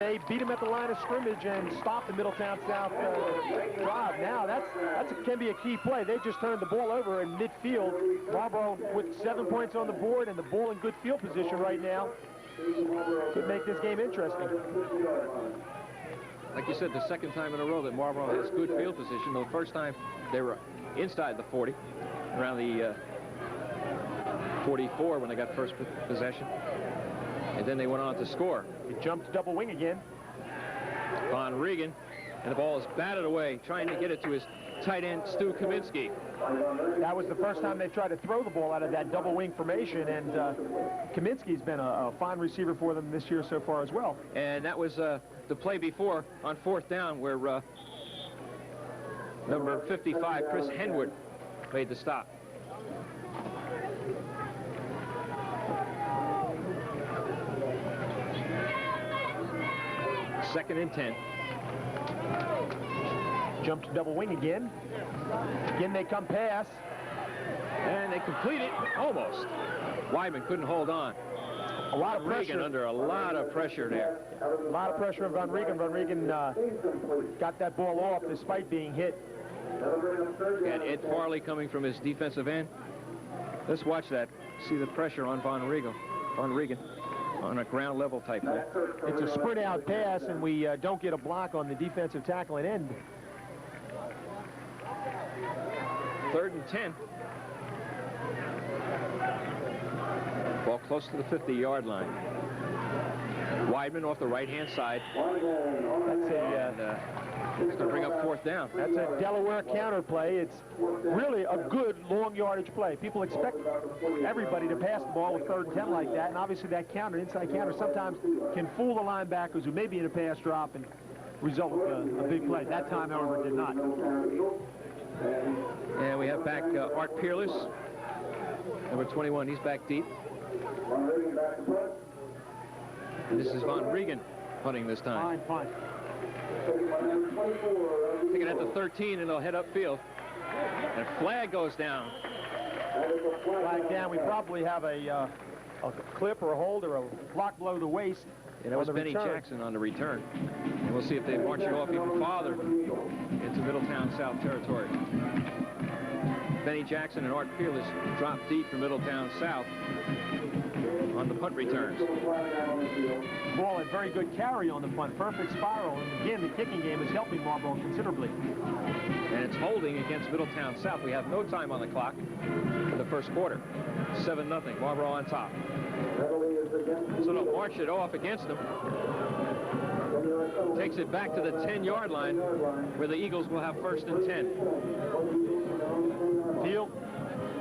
They beat him at the line of scrimmage and stopped the Middletown South drive. Now can be a key play. They just turned the ball over in midfield. Marlboro with 7 points on the board and the ball in good field position right now. Could make this game interesting. Like you said, the second time in a row that Marlboro has good field position. The first time they were inside the 40, around the 44 when they got first possession. And then they went on to score. He jumped double wing again. Von Regan, and the ball is batted away, trying to get it to his tight end, Stu Kaminsky. That was the first time they tried to throw the ball out of that double wing formation, and Kaminsky's been a fine receiver for them this year so far as well. And that was the play before on 4th down where number 55, Chris Henwood, made the stop. Second and 10. Jumped double wing again. Again they come pass. And they complete it almost. Weidman couldn't hold on. A lot of pressure. Regan under a lot of pressure there. A lot of pressure on Von Regan. Von Regan got that ball off despite being hit. And Ed Farley coming from his defensive end. Let's watch that. See the pressure on Von Regan. On a ground level type play. It's a sprint out pass, and we don't get a block on the defensive tackle and end. 3rd and 10. Ball close to the 50-yard line. Weidman off the right-hand side. It's going to bring up 4th down. That's a Delaware counter play. It's really a good long yardage play. People expect everybody to pass the ball with 3rd and 10 like that, and obviously that counter, inside counter, sometimes can fool the linebackers who may be in a pass drop and result in a big play. That time, however, it did not. And we have back Art Peerless, number 21. He's back deep. And this is Von Regan punting this time. Fine. Taking it at the 13, and they'll head upfield. And flag goes down. Flag down. We probably have a clip or a hold or a block below the waist. And that was Benny Jackson on the return. And we'll see if they march it off even farther into Middletown South territory. Benny Jackson and Art Peerless drop deep for Middletown South on the punt returns. Ball had very good carry on the punt, perfect spiral, and again the kicking game is helping Marlboro considerably. And it's holding against Middletown South. We have no time on the clock for the first quarter. 7-0, Marlboro on top. So they'll march it off against them. Takes it back to the 10-yard line where the Eagles will have 1st and 10.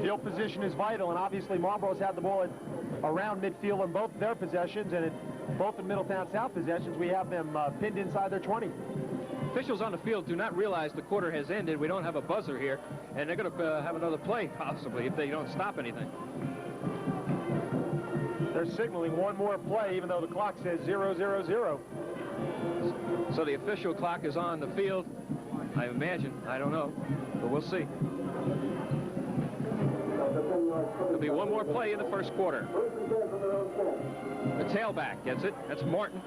Field position is vital, and obviously Marlboro's had the ball around midfield in both their possessions, and in both the Middletown South possessions, we have them pinned inside their 20. Officials on the field do not realize the quarter has ended. We don't have a buzzer here, and they're going to have another play, possibly, if they don't stop anything. They're signaling one more play, even though the clock says 0-0-0. So the official clock is on the field, I imagine. I don't know, but we'll see. There'll be one more play in the first quarter. The tailback gets it. That's Martin.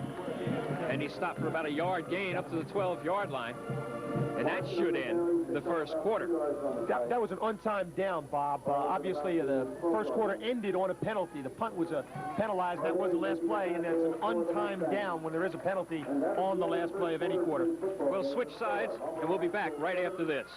And he stopped for about a yard gain up to the 12-yard line. And that should end the first quarter. That was an untimed down, Bob. Obviously, the first quarter ended on a penalty. The punt was penalized. That was the last play, and that's an untimed down when there is a penalty on the last play of any quarter. We'll switch sides, and we'll be back right after this.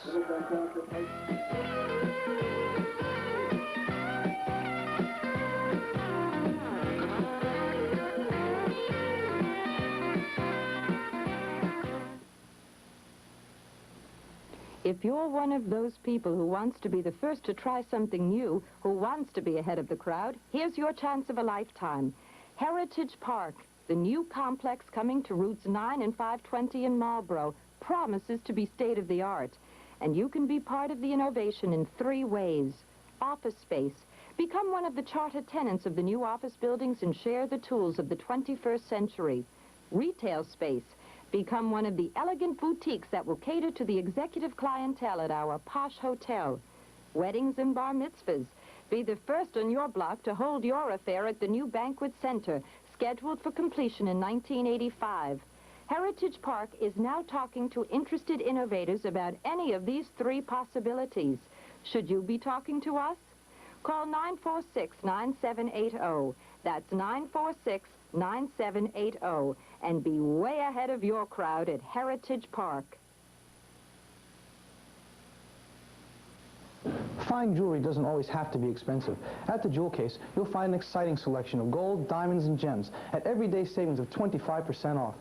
If you're one of those people who wants to be the first to try something new, who wants to be ahead of the crowd, here's your chance of a lifetime. Heritage Park, the new complex coming to routes 9 and 520 in Marlboro, promises to be state-of-the-art. And you can be part of the innovation in 3 ways. Office space. Become one of the charter tenants of the new office buildings and share the tools of the 21st century. Retail space. Become one of the elegant boutiques that will cater to the executive clientele at our posh hotel. Weddings and bar mitzvahs. Be the first on your block to hold your affair at the new banquet center. scheduled for completion in 1985. Heritage Park is now talking to interested innovators about any of these three possibilities. Should you be talking to us? Call 946-9780. That's 946-9780. And be way ahead of your crowd at Heritage Park. Fine jewelry doesn't always have to be expensive. At the Jewel Case, you'll find an exciting selection of gold, diamonds, and gems at everyday savings of 25% off.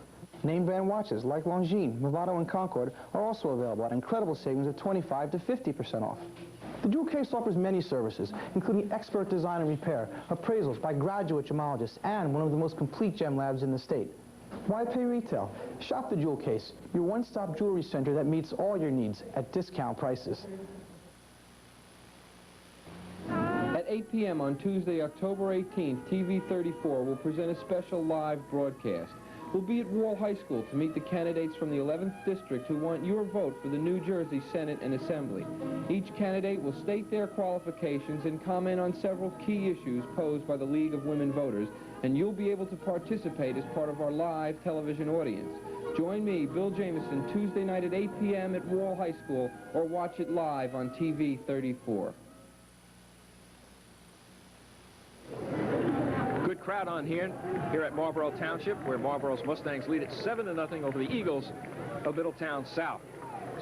Name brand watches like Longines, Movado, and Concord are also available at incredible savings of 25 to 50% off. The Jewel Case offers many services, including expert design and repair, appraisals by graduate gemologists, and one of the most complete gem labs in the state. Why pay retail? Shop the Jewel Case, your one-stop jewelry center that meets all your needs at discount prices. At 8 p.m. on Tuesday, October 18th, TV 34 will present a special live broadcast. We'll be at Wall High School to meet the candidates from the 11th District who want your vote for the New Jersey Senate and Assembly. Each candidate will state their qualifications and comment on several key issues posed by the League of Women Voters, and you'll be able to participate as part of our live television audience. Join me, Bill Jameson, Tuesday night at 8 p.m. at Wall High School, or watch it live on TV 34. Good crowd on here at Marlboro Township, where Marlboro's Mustangs lead at 7-0 over the Eagles of Middletown South.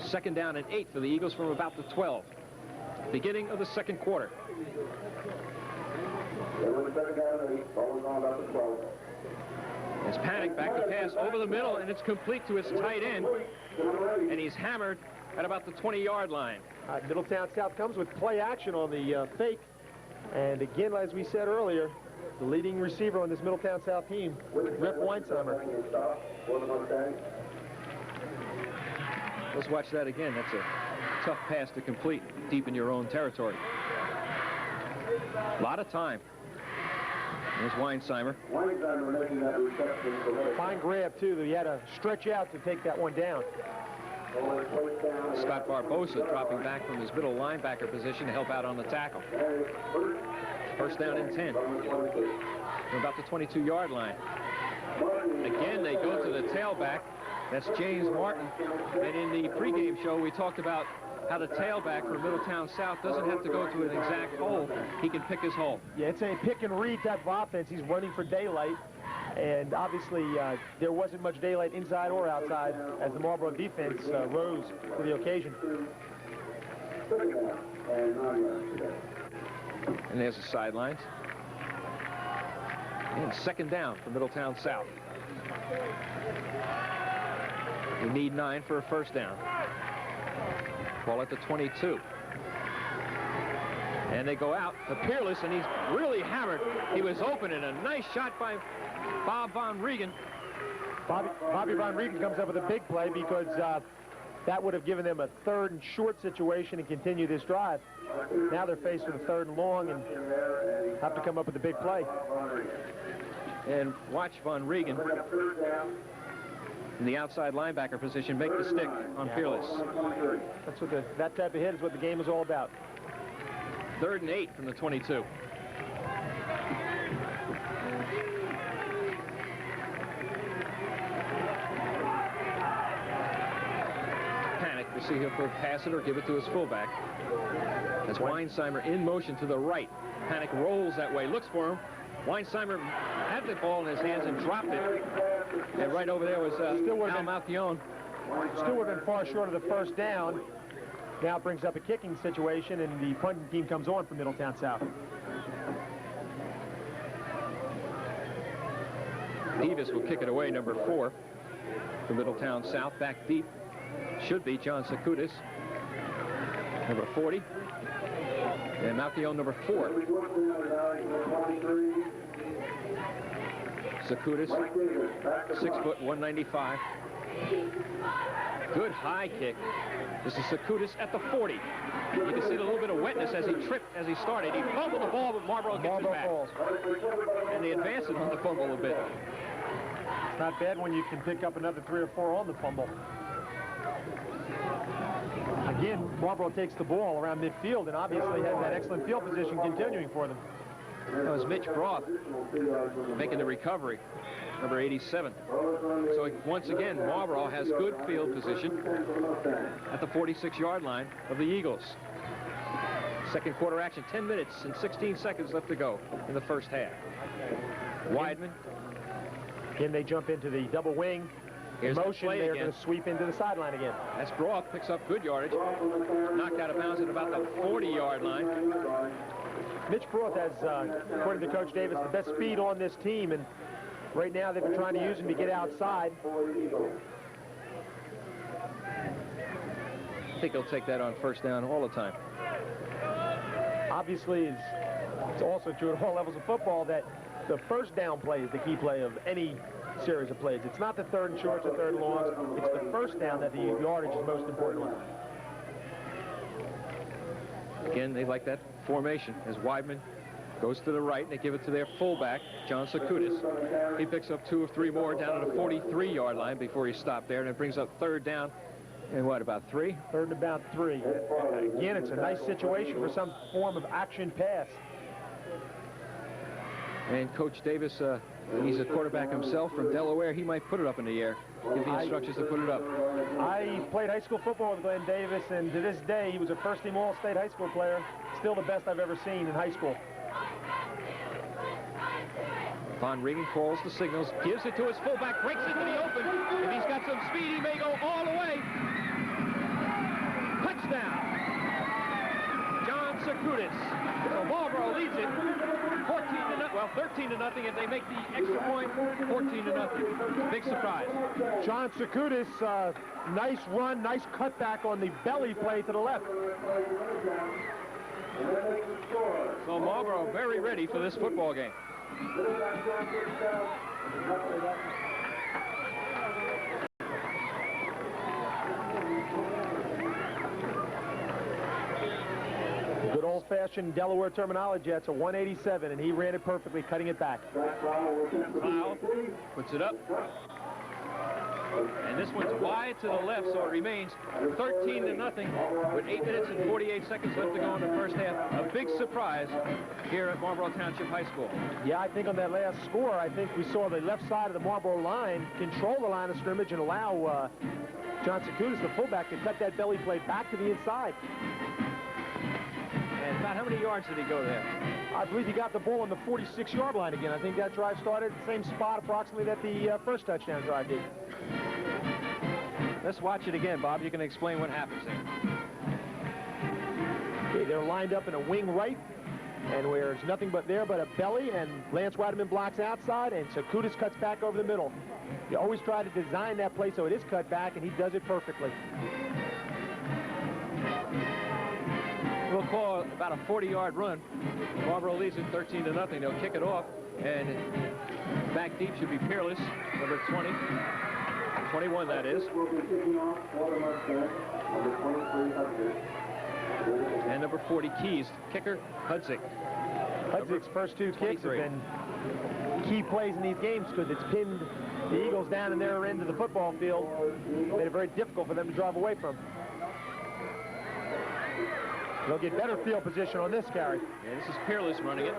Second down and 8 for the Eagles from about the 12. Beginning of the second quarter. It's Panic back to pass over the middle, and it's complete to his tight end, and he's hammered at about the 20-yard line. Middletown South comes with play action on the fake. And again, as we said earlier, the leading receiver on this Middletown South team, Rip Weinsheimer. Let's watch that again. That's a tough pass to complete deep in your own territory. A lot of time. There's Weinsheimer. Fine grab, too, that he had to stretch out to take that one down. Scott Barbosa dropping back from his middle linebacker position to help out on the tackle. First down and 10. From about the 22-yard line. Again, they go to the tailback. That's James Martin. And in the pregame show, we talked about how the tailback for Middletown South doesn't have to go to an exact hole. He can pick his hole. Yeah, it's a pick and read type of offense. He's running for daylight. And obviously, there wasn't much daylight inside or outside as the Marlboro defense rose to the occasion. And there's the sidelines. And second down for Middletown South. We need 9 for a first down. Ball at the 22. And they go out to Peerless, and he's really hammered. He was open, and a nice shot by Bob Von Regan. Bobby Von Regan comes up with a big play because that would have given them a 3rd and short situation and continue this drive. Now they're faced with a 3rd and long and have to come up with a big play. And watch Von Regan in the outside linebacker position make the stick on Peerless. That's what that type of hit is what the game is all about. 3rd and 8 from the 22. Panic to see if he'll pass it or give it to his fullback. As Weinsheimer in motion to the right. Panic rolls that way, looks for him. Weinsheimer had the ball in his hands and dropped it. And right over there was Al Malchione. Still would have been far short of the first down. Now it brings up a kicking situation, and the punting team comes on for Middletown South. Davis will kick it away, number 4 for Middletown South. Back deep should be John Sakoutis, number 40. And Malchione, number 4. Sakoutis, 6 foot, 195. Good high kick. This is Sakoutis at the 40. You can see a little bit of wetness as he tripped as he started. He fumbled the ball, but Marlboro gets it back. And they advance it on the fumble a bit. It's not bad when you can pick up another 3 or 4 on the fumble. Again, Marlboro takes the ball around midfield and obviously has that excellent field position continuing for them. That was Mitch Broth making the recovery, number 87. So once again, Marlboro has good field position at the 46-yard line of the Eagles. Second quarter action, 10 minutes and 16 seconds left to go in the first half. Weidman. Again, they jump into the double wing. Here's Motion, the play they're again. going to sweep into the sideline again. That's Broth, picks up good yardage. Knocked out of bounds at about the 40-yard line. Mitch Broth has, according to Coach Davis, the best speed on this team, and right now they've been trying to use him to get outside. I think he'll take that on first down all the time. Obviously, it's also true at all levels of football that the first down play is the key play of any series of plays. It's not the third and shorts or third and longs. It's the first down that the yardage is most important on. Again, they like that formation as Weidman goes to the right, and they give it to their fullback, John Sakudis. He picks up 2 or 3 more down at the 43-yard line before he stopped there, and it brings up third down. And what, about 3? Third and about 3. Again, it's a nice situation for some form of action pass. And Coach Davis, he's a quarterback himself from Delaware. He might put it up in the air, give the instructions to put it up. I played high school football with Glenn Davis, and to this day, he was a first-team All-State high school player. Still the best I've ever seen in high school. Von Regan calls the signals, gives it to his fullback, breaks into the open. If he's got some speed, he may go all the way. Touchdown! John Sakudis. So Marlboro leads it 13 to nothing. If they make the extra point, 14 to nothing. Big surprise. John Sakudis, nice run, nice cutback on the belly play to the left. So Marlboro very ready for this football game. Good old-fashioned Delaware terminology. That's a 187, and he ran it perfectly, cutting it back. Foul, puts it up. And this one's wide to the left, so it remains 13 to nothing with 8 minutes and 48 seconds left to go in the first half. A big surprise here at Marlboro Township High School. Yeah, I think on that last score, I think we saw the left side of the Marlboro line control the line of scrimmage and allow John Sakudis, the fullback, to cut that belly play back to the inside. And about how many yards did he go there? I believe he got the ball on the 46-yard line again. I think that drive started at the same spot approximately that the first touchdown drive did. Let's watch it again, Bob. You can explain what happens there. Okay, they're lined up in a wing right, and where there's nothing but a belly, and Lance Weidman blocks outside, and Sakudis cuts back over the middle. You always try to design that play so it is cut back, and he does it perfectly. We'll call about a 40-yard run. Marlboro leads it 13 to nothing. They'll kick it off, and back deep should be Peerless, number 20. 21, that is. And number 40, Keys. Kicker, Hudzik. Hudzik's first 2 kicks have been key plays in these games because it's pinned the Eagles down in their end of the football field. Made it very difficult for them to drive away from. They'll get better field position on this carry. Yeah, this is Peerless running it.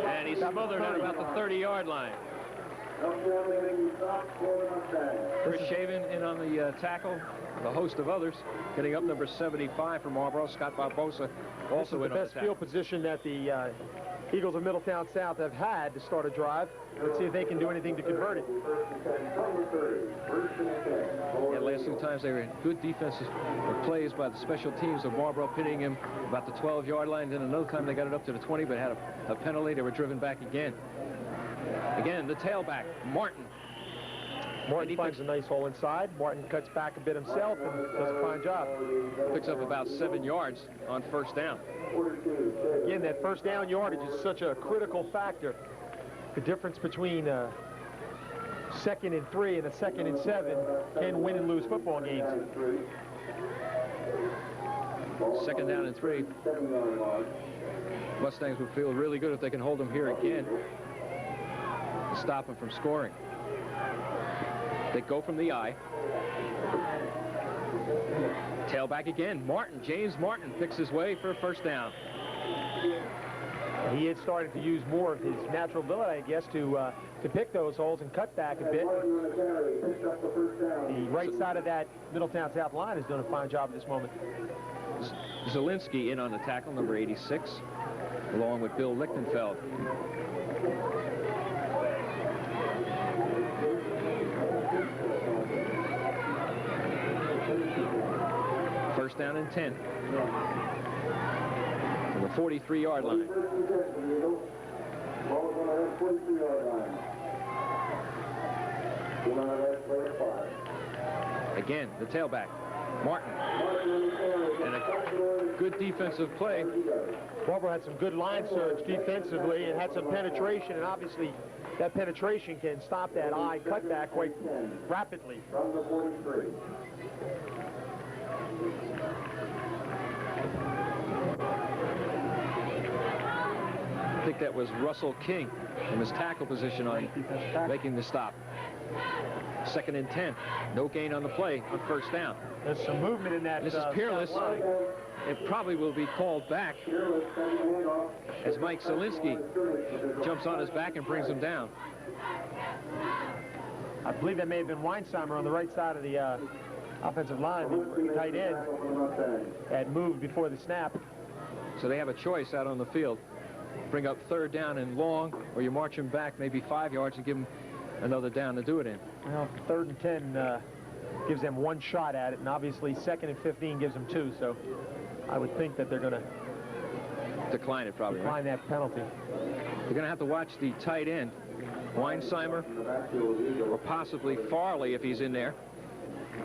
And he's smothered at about the 30-yard line. Chris Shaven in on the tackle, the host of others, getting up number 75 for Marlboro. Scott Barbosa also in on the best field position that the Eagles of Middletown South have had to start a drive. Let's see if they can do anything to convert it. Yeah, last 2 times they were in good defensive plays by the special teams of Marlboro, pitting him about the 12-yard line. Then another time they got it up to the 20, but had a penalty. They were driven back again. Again, the tailback, Martin. Martin finds a nice hole inside. Martin cuts back a bit himself and does a fine job. Picks up about 7 yards on first down. Again, that first down yardage is such a critical factor. The difference between 2nd and 3 and a 2nd and 7 can win and lose football games. 2nd down and 3. Mustangs would feel really good if they can hold them here again to stop them from scoring. They go from the eye. Tailback again. Martin, James Martin picks his way for a first down. He had started to use more of his natural ability, I guess, to pick those holes and cut back a bit. The right side of that Middletown South line is doing a fine job at this moment. Zielinski in on the tackle, number 86, along with Bill Lichtenfeld. First down and 10. From the 43-yard line. Again, the tailback, Martin. And a good defensive play. Marlboro had some good line surge defensively and had some penetration, and obviously that penetration can stop that eye cutback quite rapidly. I think that was Russell King from his tackle position on making the stop. Second and 10. No gain on the play on first down. There's some movement in that. This is Peerless. It probably will be called back as Mike Zielinski jumps on his back and brings him down. I believe that may have been Weinsheimer on the right side of the offensive line. The tight end had moved before the snap. So they have a choice out on the field. Bring up third down and long, or you march him back maybe 5 yards and give him another down to do it in. Well, third and 10 gives them one shot at it, and obviously second and 15 gives them two, so I would think that they're going to decline it probably, decline right? that penalty. You're going to have to watch the tight end, Weinsheimer, or possibly Farley if he's in there,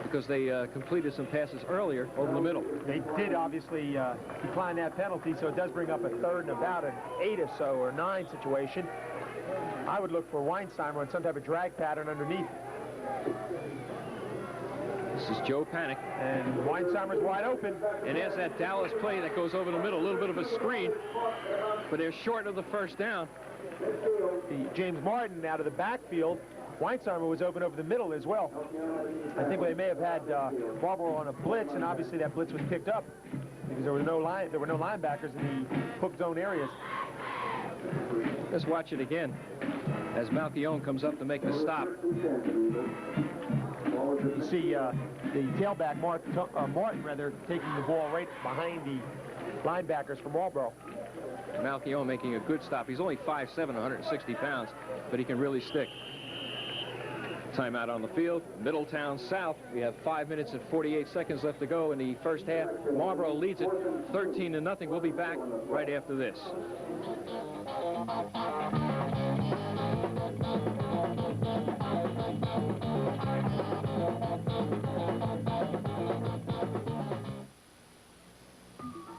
because they completed some passes earlier over the middle. They did obviously decline that penalty, so it does bring up a third and about an 8 or so or 9 situation. I would look for Weinsheimer on some type of drag pattern underneath. This is Joe Panic. And Weinsheimer's wide open. And there's that Dallas play that goes over the middle, a little bit of a screen, but they're short of the first down. James Martin out of the backfield. Weinsheimer was open over the middle as well. I think they may have had Marlboro on a blitz, and obviously that blitz was picked up because there were no linebackers in the hook zone areas. Let's watch it again as Malchione comes up to make the stop. You see the tailback, Martin, taking the ball right behind the linebackers for Marlboro. Malchione making a good stop. He's only 5'7", 160 pounds, but he can really stick. Timeout on the field, Middletown South. We have 5 minutes and 48 seconds left to go in the first half. Marlboro leads it 13-0. We'll be back right after this.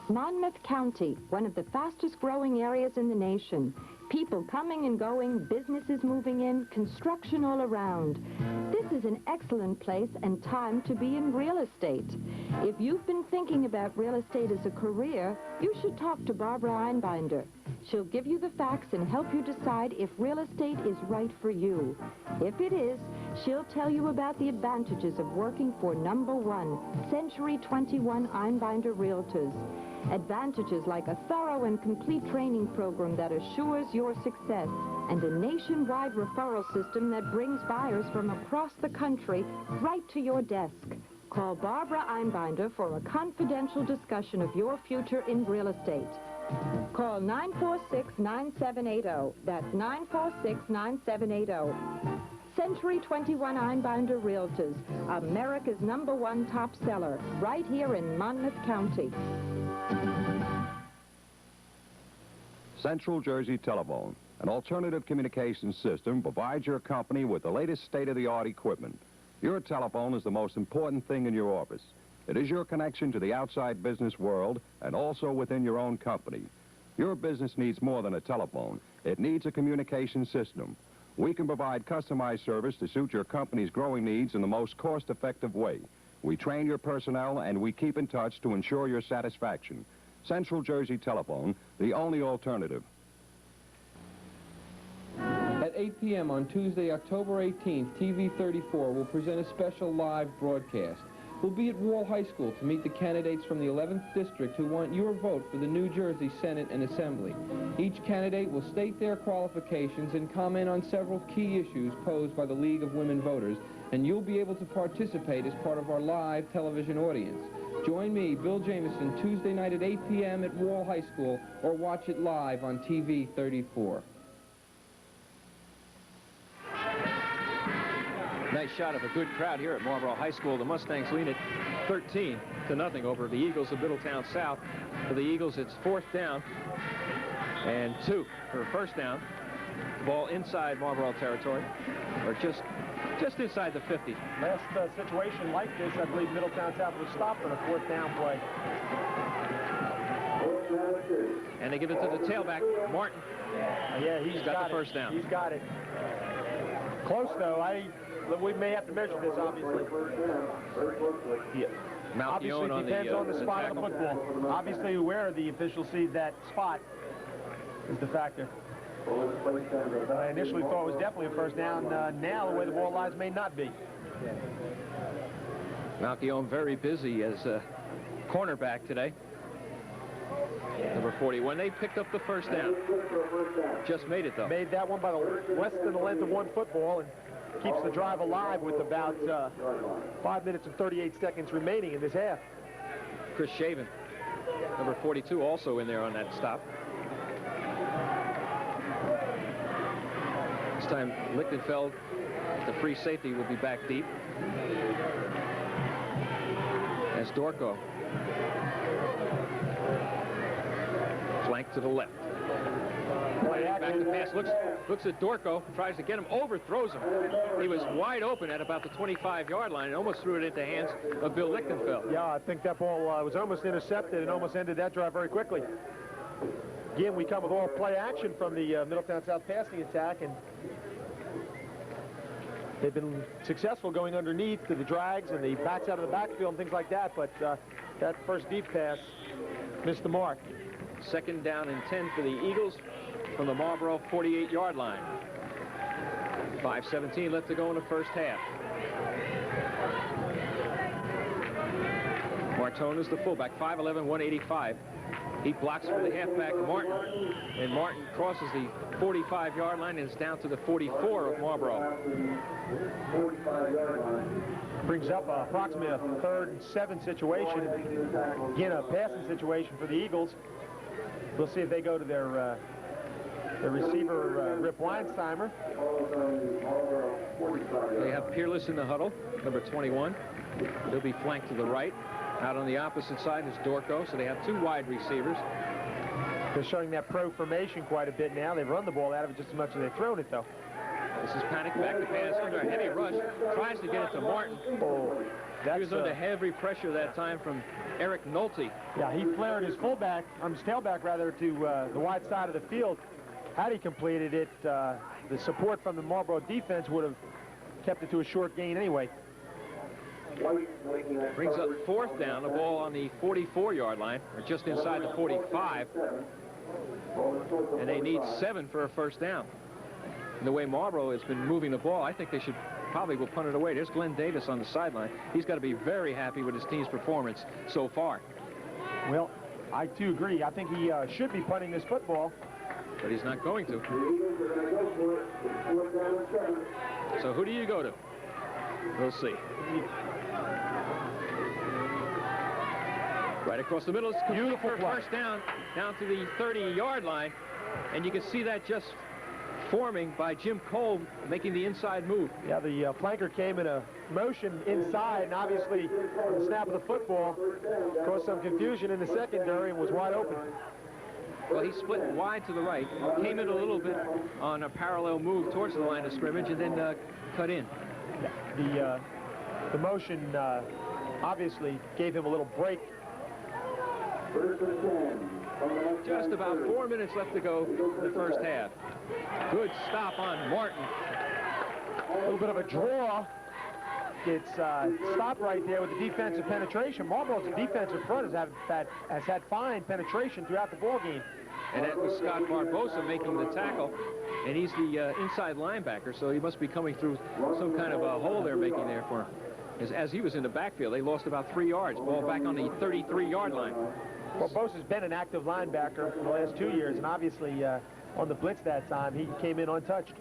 Monmouth County, one of the fastest growing areas in the nation. People coming and going, businesses moving in, construction all around. This is an excellent place and time to be in real estate. If you've been thinking about real estate as a career, you should talk to Barbara Einbinder. She'll give you the facts and help you decide if real estate is right for you. If it is, she'll tell you about the advantages of working for #1, Century 21 Einbinder Realtors. Advantages like a thorough and complete training program that assures your success and a nationwide referral system that brings buyers from across the country right to your desk. Call Barbara Einbinder for a confidential discussion of your future in real estate. Call 946-9780. That's 946-9780. Century 21 Einbinder Realtors, America's #1 top seller, right here in Monmouth County. Central Jersey Telephone, an alternative communications system, provides your company with the latest state-of-the-art equipment. Your telephone is the most important thing in your office. It is your connection to the outside business world and also within your own company. Your business needs more than a telephone. It needs a communication system. We can provide customized service to suit your company's growing needs in the most cost-effective way. We train your personnel and we keep in touch to ensure your satisfaction. Central Jersey Telephone, the only alternative. At 8 p.m. on Tuesday, October 18th, TV 34 will present a special live broadcast. will be at Wall High School to meet the candidates from the 11th District who want your vote for the New Jersey Senate and Assembly. Each candidate will state their qualifications and comment on several key issues posed by the League of Women Voters, and you'll be able to participate as part of our live television audience. Join me, Bill Jamison, Tuesday night at 8 p.m. at Wall High School, or watch it live on TV 34. Nice shot of a good crowd here at Marlboro High School. The Mustangs lead it 13-0 over the Eagles of Middletown South. For the Eagles, it's 4th down and 2 for a first down. Ball inside Marlboro territory, or just inside the 50. Last situation like this, I believe Middletown South was stopped on a 4th down play. And they give it to the tailback, Martin. Yeah, he's got the first down. He's got it. Close, though. We may have to measure this, obviously. Yeah. Obviously, on depends on the spot of the tackle. football. Obviously, where the officials see that spot is the factor. I initially thought it was definitely a first down. Now, the way the ball lies may not be. Malchione very busy as a cornerback today. Number 40. When they picked up the first down, just made it, though. Made that one by less than the length of one football, and keeps the drive alive with about 5 minutes and 38 seconds remaining in this half. Chris Shaven, number 42, also in there on that stop. This time, Lichtenfeld, the free safety, will be back deep. As Dorco. Flank to the left. Back to pass, looks at Dorco, tries to get him, overthrows him. He was wide open at about the 25-yard line and almost threw it into the hands of Bill Lichtenfeld. Yeah, I think that ball was almost intercepted and almost ended that drive very quickly. Again, we come with all play action from the Middletown South passing attack, and they've been successful going underneath to the drags and the backs out of the backfield and things like that, but that first deep pass missed the mark. 2nd down and 10 for the Eagles from the Marlboro 48-yard line. 5:17 left to go in the first half. Martone is the fullback, 5'11", 185. He blocks for the halfback, Martin. And Martin crosses the 45-yard line and is down to the 44 of Marlboro. Brings up approximately a 3rd and 7 situation. Again, a passing situation for the Eagles. We'll see if they go to their receiver, Rip Weinsteimer. They have Peerless in the huddle, number 21. He'll be flanked to the right. Out on the opposite side is Dorco, so they have 2 wide receivers. They're showing that pro formation quite a bit now. They've run the ball out of it just as much as they've thrown it, though. This is Panic back to pass under a heavy rush. Tries to get it to Martin. Oh, He was under heavy pressure that time from Eric Nolte. Yeah, he flared his his tailback rather, to the wide side of the field. Had he completed it, the support from the Marlboro defense would have kept it to a short gain anyway. Brings up 4th down, the ball on the 44-yard line, or just inside the 45. And they need 7 for a first down. And the way Marlboro has been moving the ball, I think they should probably will punt it away. There's Glenn Davis on the sideline. He's got to be very happy with his team's performance so far. Well, I too agree. I think he should be punting this football. But he's not going to. So who do you go to? We'll see. Right across the middle. It's beautiful first down to the 30-yard line. And you can see that just forming by Jim Cole making the inside move. Yeah, the flanker came in a motion inside, and obviously the snap of the football caused some confusion in the secondary and was wide open. Well, he split wide to the right, came in a little bit on a parallel move towards the line of scrimmage, and then cut in. The motion obviously gave him a little break. Just about 4 minutes left to go in the first half. Good stop on Martin. A little bit of a draw. It's stopped right there with the defensive penetration. Marlboro's defensive front has had fine penetration throughout the ball game. And that was Scott Barbosa making the tackle. And he's the inside linebacker, so he must be coming through some kind of a hole they're making there for him. is as he was in the backfield, they lost about 3 yards. Ball back on the 33-yard line. Well, Bose has been an active linebacker for the last 2 years, and obviously on the blitz that time, he came in untouched.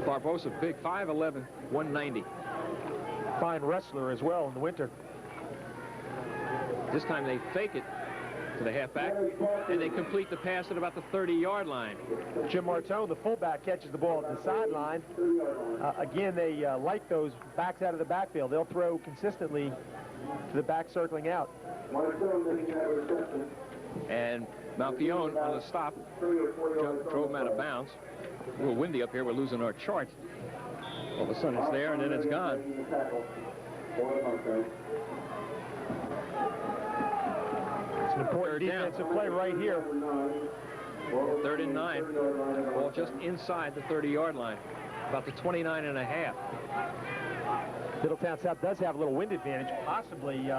Barbosa, big, 5'11", 190. Fine wrestler as well in the winter. This time they fake it to the halfback, and they complete the pass at about the 30-yard line. Jim Martone, the fullback, catches the ball at the sideline. Again, they like those backs out of the backfield. They'll throw consistently to the back circling out. And Malchione on the stop drove him out of bounds. A little windy up here. We're losing our charts. All of a sudden it's there, and then it's gone. It's an important defensive play right here. 3rd and 9. Ball just inside the 30-yard line. About the 29.5. Middletown South does have a little wind advantage, possibly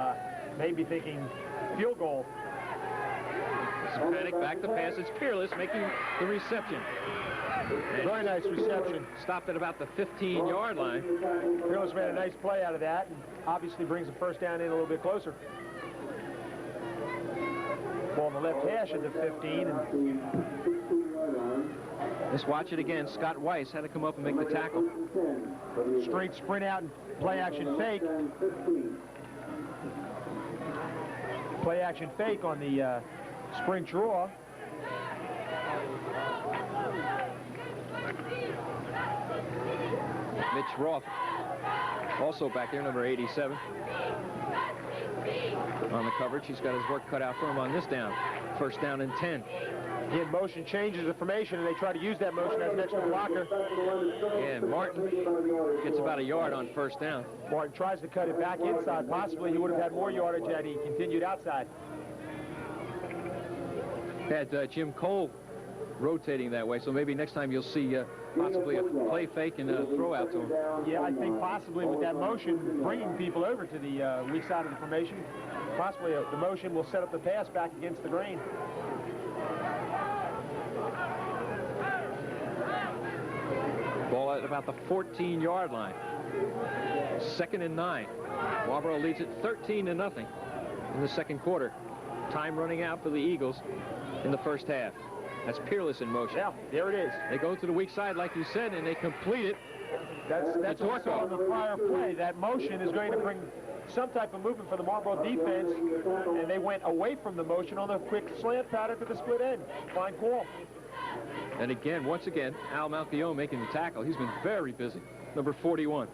maybe thinking field goal. Panic back to pass. It's Peerless making the reception. And very nice reception. Stopped at about the 15-yard line. Peerless made a nice play out of that, and obviously brings the first down in a little bit closer. Ball on the left hash of the 15. And let's watch it again. Scott Weiss had to come up and make the tackle. Straight sprint out and play action fake. Play action fake on the sprint draw. Mitch Roth, also back there, number 87. On the coverage, he's got his work cut out for him on this down. 1st down and 10. Again, motion changes the formation, and they try to use that motion as an extra blocker. And Martin gets about a yard on 1st down. Martin tries to cut it back inside. Possibly he would have had more yardage had he continued outside. Had Jim Cole rotating that way, so maybe next time you'll see possibly a play fake and a throw out to him. Yeah, I think possibly with that motion, bringing people over to the weak side of the formation, possibly the motion will set up the pass back against the grain. Ball at about the 14-yard line. 2nd and 9. Marlboro leads it 13-0 in the 2nd quarter. Time running out for the Eagles in the 1st half. That's Peerless in motion. Yeah, there it is. They go to the weak side, like you said, and they complete it. That's what we saw in the prior play. That motion is going to bring some type of movement for the Marlboro defense, and they went away from the motion on the quick slant pattern to the split end. Fine call. And again, once again, Al Malchione making the tackle. He's been very busy. Number 41.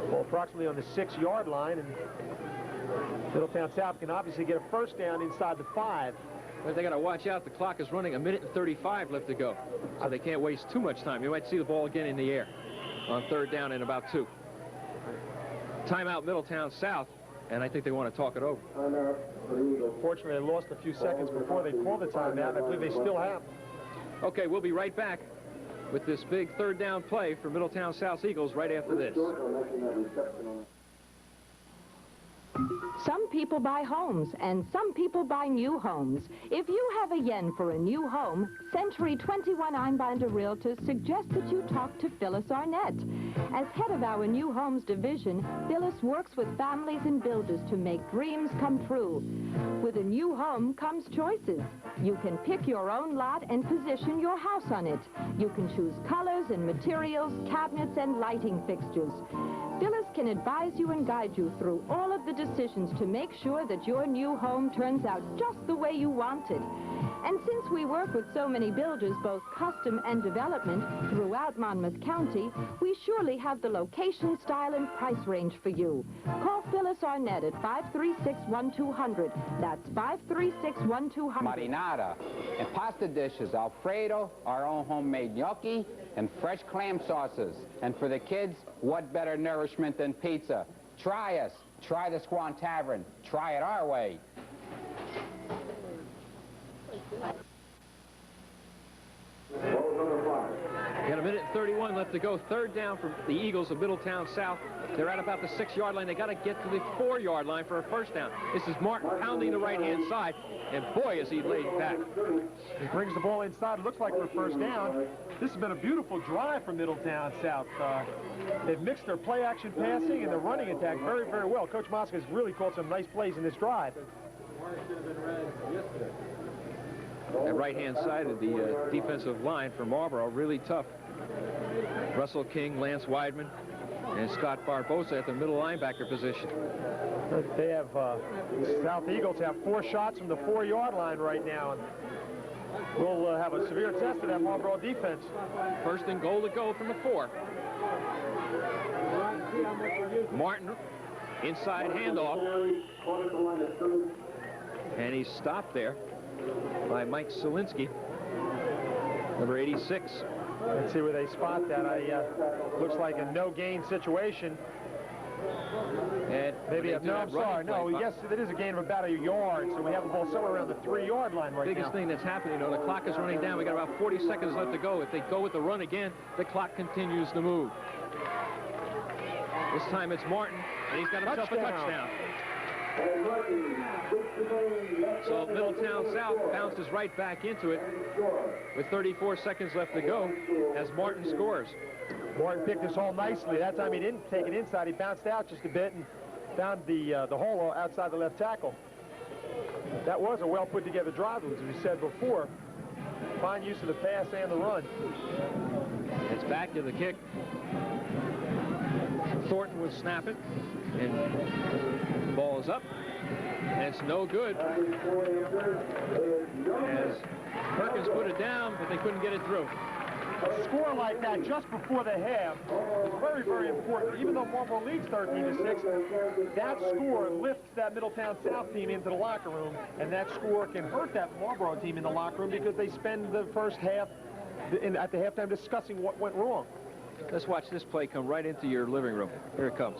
Well, approximately on the 6-yard line, and Middletown South can obviously get a 1st down inside the 5. But they got to watch out. The clock is running. 1:35 left to go. So they can't waste too much time. You might see the ball again in the air on 3rd down and about 2. Timeout Middletown South, and I think they want to talk it over. Fortunately, they lost a few seconds before they called the timeout. I believe they still have. Okay, we'll be right back with this big 3rd down play for Middletown South Eagles right after this. Some people buy homes, and some people buy new homes. If you have a yen for a new home, Century 21 Einbinder Realtors suggests that you talk to Phyllis Arnett. As head of our new homes division, Phyllis works with families and builders to make dreams come true. With a new home comes choices. You can pick your own lot and position your house on it. You can choose colors and materials, cabinets and lighting fixtures. Phyllis can advise you and guide you through all of the decisions to make sure that your new home turns out just the way you want it. And since we work with so many builders, both custom and development, throughout Monmouth County, we surely have the location, style, and price range for you. Call Phyllis Arnett at 536-1200. That's 536-1200. Marinara and pasta dishes, Alfredo, our own homemade gnocchi, and fresh clam sauces. And for the kids, what better nourishment than pizza? Try us. Try the Squan Tavern. Try it our way. Got a minute and 31 left to go. Third down for the Eagles of Middletown South. They're at about the 6-yard line. They got to get to the 4-yard line for a first down. This is Martin pounding the right-hand side, and boy, is he laid back. He brings the ball inside. It looks like for a first down. This has been a beautiful drive from Middletown South. They've mixed their play-action passing and their running attack very, very well. Coach Mosca has really called some nice plays in this drive. That right-hand side of the defensive line for Marlboro, really tough. Russell King, Lance Weidman, and Scott Barbosa at the middle linebacker position. They have, South Eagles have 4 shots from the 4-yard line right now. And we'll have a severe test of that Marlboro defense. First and goal to go from the 4. Martin, inside handoff. And he's stopped there by Mike Selinski, number 86. Let's see where they spot that. Looks like a no-gain situation. And maybe I'm sorry. No, yes, it is a gain of about a yard, so we have the ball somewhere around the 3-yard line right now. Biggest thing that's happening, the clock is running down. We got about 40 seconds left to go. If they go with the run again, the clock continues to move. This time it's Martin, and he's got himself a touchdown. So Middletown South bounces right back into it with 34 seconds left to go as Martin scores. Martin picked this hole nicely. That time he didn't take it inside. He bounced out just a bit and found the hole outside the left tackle. That was a well put together drive, as we said before. Fine use of the pass and the run. It's back to the kick. Thornton would snap it, and the ball is up, and it's no good. As Perkins put it down, but they couldn't get it through. A score like that just before the half is very, very important. Even though Marlboro leads 13-6, that score lifts that Middletown South team into the locker room, and that score can hurt that Marlboro team in the locker room because they spend the first half at the halftime discussing what went wrong. Let's watch this play come right into your living room. Here it comes.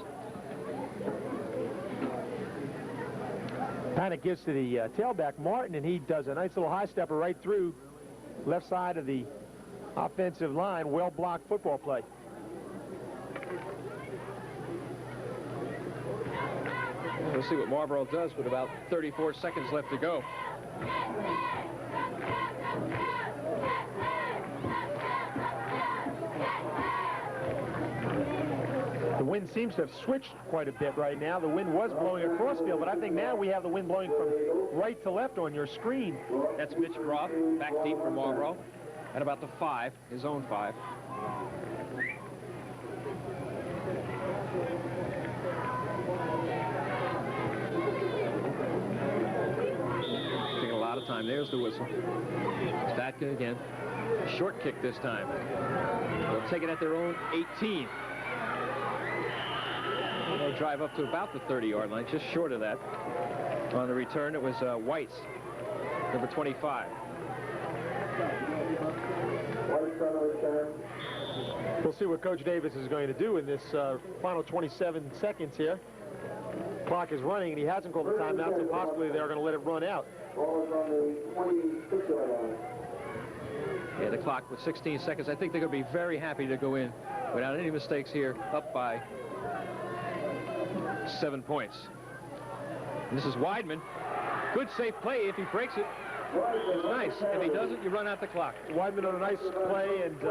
Kind of gives to the tailback, Martin, and he does a nice little high stepper right through left side of the offensive line. Well-blocked football play. We'll see what Marlboro does with about 34 seconds left to go. The wind seems to have switched quite a bit right now. The wind was blowing across field, but I think now we have the wind blowing from right to left on your screen. That's Mitch Groff, back deep for Marlboro, at about the 5, his own 5. Taking a lot of time. There's the whistle. Statka again. Short kick this time. They'll take it at their own 18. They'll drive up to about the 30-yard line, just short of that. On the return, it was White's, number 25. We'll see what Coach Davis is going to do in this final 27 seconds here. Clock is running, and he hasn't called a timeout, so possibly they're going to let it run out. Yeah, the clock with 16 seconds. I think they're going to be very happy to go in without any mistakes here, up by 7 points. And this is Weidman. Good safe play if he breaks it. It's nice. If he doesn't, you run out the clock. Weidman on a nice play, and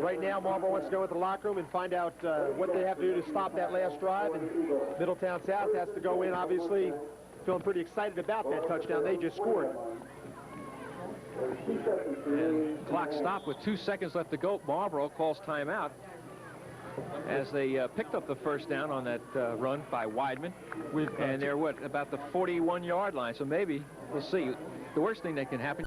right now Marlboro wants to go into the locker room and find out what they have to do to stop that last drive, and Middletown South has to go in, obviously, feeling pretty excited about that touchdown they just scored. And clock stopped with 2 seconds left to go. Marlboro calls timeout as they picked up the first down on that run by Weidman. And they're, about the 41-yard line. So maybe, we'll see. The worst thing that can happen